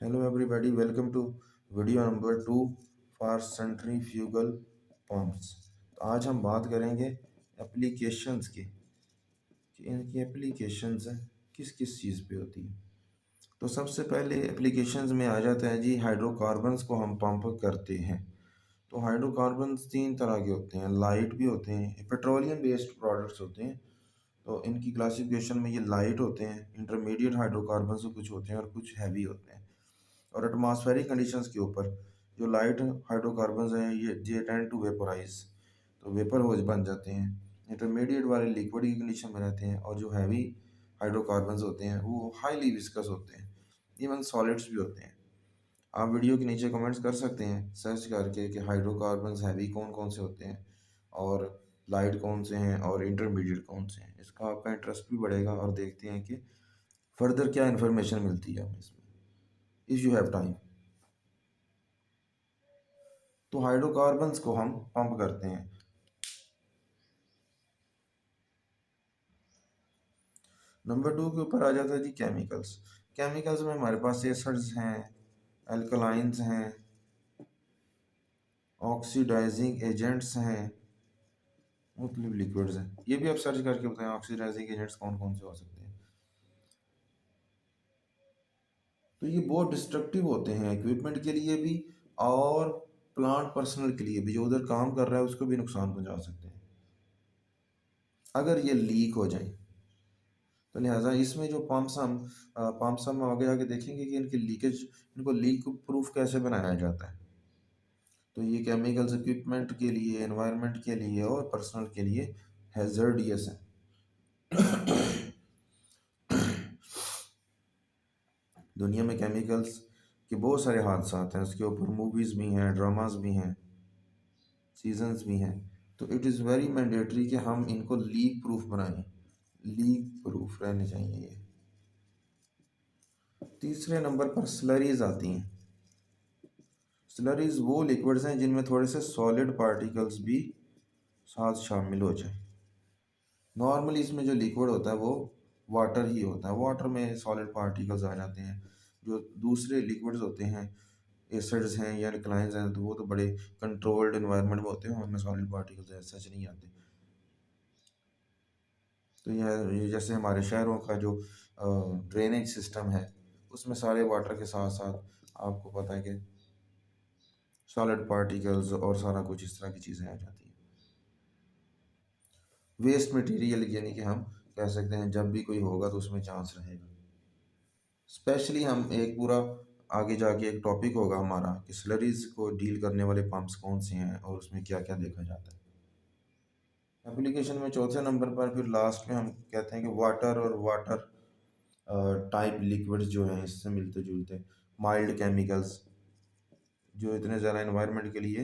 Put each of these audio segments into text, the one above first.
Hello everybody, welcome to video number 2 for centrifugal pumps. तो आज हम बात करेंगे एप्लीकेशंस की कि इनकी एप्लीकेशंस किस किस चीज़ पे होती है। तो सबसे पहले एप्लीकेशंस में आ जाता है जी, हाइड्रोकार्बन्स को हम पंप करते हैं। तो हाइड्रोकार्बन्स तीन तरह के होते हैं, लाइट भी होते हैं, पेट्रोलियम बेस्ड प्रोडक्ट्स होते हैं। तो इनकी क्लासिफिकेशन में ये लाइट होते हैं, इंटरमीडिएट हाइड्रोकार्बन्स कुछ होते हैं और कुछ हैवी होते हैं। और एटमॉस्फेरिक कंडीशंस के ऊपर जो लाइट हाइड्रोकार्बन्स हैं ये टेंड टू वेपोराइज, तो वेपर हो बन जाते हैं। इंटरमीडिएट वाले लिक्विड की कंडीशन में रहते हैं और जो हैवी हाइड्रोकार्बन्स होते हैं वो हाईली विस्कस होते हैं, इवन सॉलिड्स भी होते हैं। आप वीडियो के नीचे कमेंट्स कर सकते हैं सर्च करके कि हाइड्रोकार्बन्स हैवी कौन कौन से होते हैं और लाइट कौन से हैं और इंटरमीडिएट कौन से हैं। इसका आपका इंटरेस्ट भी बढ़ेगा और देखते हैं कि फर्दर क्या इन्फॉर्मेशन मिलती है हमें इसमें, इफ़ यू हैव टाइम। तो हाइड्रोकार्बन्स को हम पंप करते हैं। नंबर 2 के ऊपर आ जाता है जी केमिकल्स। केमिकल्स में हमारे पास एसिड्स हैं, अल्कलाइंस हैं, ऑक्सीडाइजिंग एजेंट्स हैं, मुख्तलिफ लिक्विड्स हैं। ये भी आप सर्च करके बताएं ऑक्सीडाइजिंग एजेंट्स कौन कौन से हो सकते हैं। तो ये बहुत डिस्ट्रक्टिव होते हैं इक्विपमेंट के लिए भी और प्लांट पर्सनल के लिए भी, जो उधर काम कर रहा है उसको भी नुकसान पहुंचा सकते हैं अगर ये लीक हो जाए। तो लिहाजा इसमें जो पंप्स हम आगे जाके देखेंगे कि इनको लीक प्रूफ कैसे बनाया जाता है। तो ये केमिकल्स इक्विपमेंट के लिए, एनवायरनमेंट के लिए और पर्सनल के लिए हैजर्डियस है। दुनिया में केमिकल्स के बहुत सारे हादसा हैं, उसके ऊपर मूवीज़ भी हैं, ड्रामाज भी हैं, सीजन्स भी हैं। तो इट इज़ वेरी मैंडेटरी कि हम इनको लीक प्रूफ बनाएं, लीक प्रूफ रहने चाहिए ये। तीसरे नंबर पर स्लरीज आती हैं। स्लरीज वो लिक्विड्स हैं जिनमें थोड़े से सॉलिड पार्टिकल्स भी साथ शामिल हो जाए। नॉर्मली इसमें जो लिक्विड होता है वो वाटर ही होता है, वाटर में सॉलिड पार्टिकल्स आ जाते हैं। जो दूसरे लिक्विड्स होते हैं, एसिड्स हैं या अल्कलाइंस हैं, तो वो तो बड़े कंट्रोल्ड एनवायरनमेंट में होते हैं, उनमें सॉलिड पार्टिकल्स सच नहीं आते। तो यह जैसे हमारे शहरों का जो ड्रेनेज सिस्टम है उसमें सारे वाटर के साथ साथ आपको पता है कि सॉलिड पार्टिकल्स और सारा कुछ इस तरह की चीज़ें आ जाती हैं। वेस्ट मटेरियल यानी कि हम कह सकते हैं जब भी कोई होगा तो उसमें चांस रहेगा। स्पेशली हम एक पूरा आगे जाके एक टॉपिक होगा हमारा कि स्लरीज को डील करने वाले पंप्स कौन से हैं और उसमें क्या क्या देखा जाता है। एप्लीकेशन में चौथे नंबर पर फिर लास्ट में हम कहते हैं कि वाटर और वाटर टाइप लिक्विड्स जो हैं इससे मिलते जुलते माइल्ड केमिकल्स जो इतने ज़्यादा एनवायरनमेंट के लिए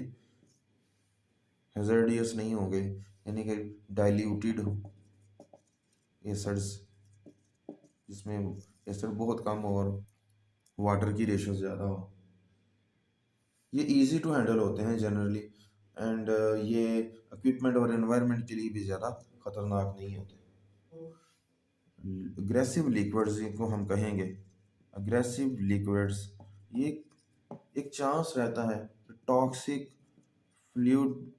हैजर्डियस नहीं होंगे, यानी कि डाइल्यूटेड एसिड्स जिसमें एसिड बहुत कम हो और वाटर की रेशो ज़्यादा हो। ये इजी टू हैंडल होते हैं जनरली एंड ये इक्विपमेंट और एनवायरनमेंट के लिए भी ज़्यादा ख़तरनाक नहीं होते। अग्रेसिव लिक्विड्स इनको हम कहेंगे, अग्रेसिव लिक्विड्स ये एक चांस रहता है टॉक्सिक फ्लूइड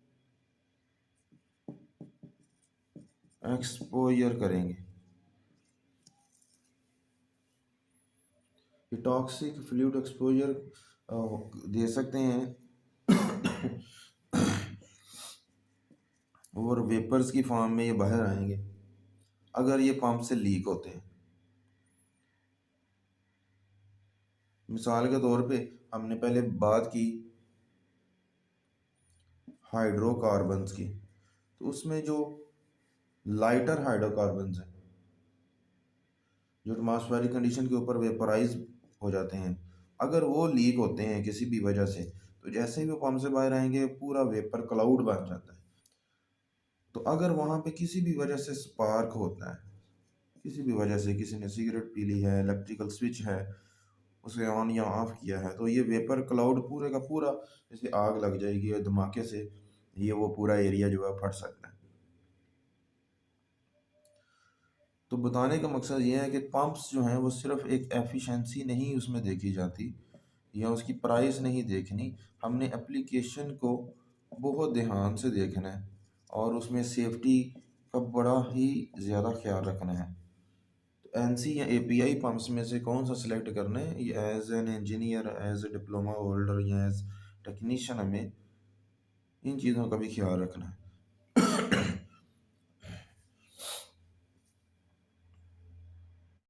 एक्सपोजर करेंगे। ये टॉक्सिक फ्लूइड एक्सपोजर दे सकते हैं और वेपर्स की फॉर्म में ये बाहर आएंगे अगर ये पंप से लीक होते हैं। मिसाल के तौर पे हमने पहले बात की हाइड्रोकार्बन्स की, तो उसमें जो लाइटर हाइड्रोकार्बन्स हैं जो एटमॉस्फेरिक कंडीशन के ऊपर वेपराइज हो जाते हैं, अगर वो लीक होते हैं किसी भी वजह से तो जैसे ही वो पंप से बाहर आएंगे पूरा वेपर क्लाउड बन जाता है। तो अगर वहाँ पे किसी भी वजह से स्पार्क होता है, किसी भी वजह से किसी ने सिगरेट पी ली है, इलेक्ट्रिकल स्विच है उसे ऑन या ऑफ किया है, तो ये वेपर क्लाउड पूरे का पूरा जैसे आग लग जाएगी और धमाके से ये वो पूरा एरिया जो है फट सकता है। तो बताने का मकसद ये है कि पंप्स जो हैं वो सिर्फ एक एफिशिएंसी नहीं उसमें देखी जाती या उसकी प्राइस नहीं देखनी, हमने एप्लीकेशन को बहुत ध्यान से देखना है और उसमें सेफ्टी का बड़ा ही ज़्यादा ख्याल रखना है। तो एनसी या एपीआई पंप्स में से कौन सा सिलेक्ट करना है, ये as an engineer, as a diploma holder या एज टेक्नीशियन हमें इन चीज़ों का भी ख्याल रखना है।